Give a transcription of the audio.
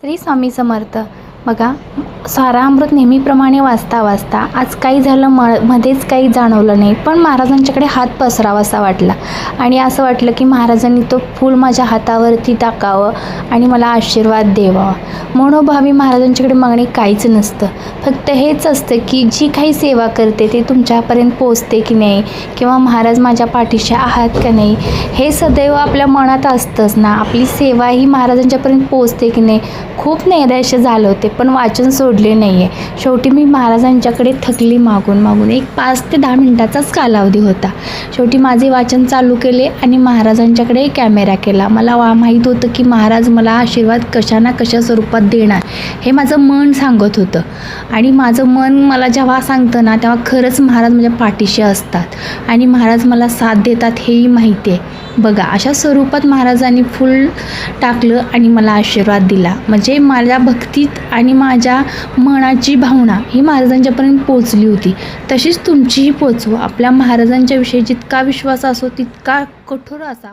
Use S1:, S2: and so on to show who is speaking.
S1: श्री स्वामी समर्थ. बघा, सारामृत नेहमीप्रमाणे वाचता वाचता आज काही झालं, मध्येच काही जाणवलं नाही, पण महाराजांच्याकडे हात पसरावासा वाटला आणि असं वाटलं की महाराजांनी तो फूल माझ्या हातावरती टाकावं आणि मला आशीर्वाद द्यावा. मनोभावी महाराजांच्याकडे मागणे काहीच नसतं, फक्त हेच असतं की जी काही सेवा करते ते तुमच्यापर्यंत पोचते की नाही, किंवा महाराज माझ्या पाठीशी आहात का नाही, हे सदैव आपल्या मनात असतंच ना. आपली सेवा ही महाराजांच्यापर्यंत पोचते की नाही. खूप नैराश्य झालं होते, पण वाचन सोडले नाही आहे. शेवटी मी महाराजांच्याकडे थकली मागून मागून. एक 5 ते 10 मिनटाचाच कालावधी होता. शेवटी माझे वाचन चालू केले आणि महाराजांच्याकडे कॅमेरा केला. मला माहीत होतं की महाराज मला आशीर्वाद कशा ना कशा स्वरूपात देणार, हे माझं मन सांगत होतं. आणि माझं मन मला जेव्हा सांगतं ना, तेव्हा खरंच महाराज माझ्या पाठीशी असतात आणि महाराज मला साथ देतात हेही माहिती आहे. बघा, अशा स्वरूपात महाराजांनी फूल टाकलं आणि मला आशीर्वाद दिला. म्हणजे माझ्या भक्तीत आणि माझ्या मनाची भावना ही महाराजांच्यापर्यंत पोचली होती. तशीच तुमचीही पोचवा. आपल्या महाराजांच्या विषयी जितका विश्वास असो तितका कठोर असा.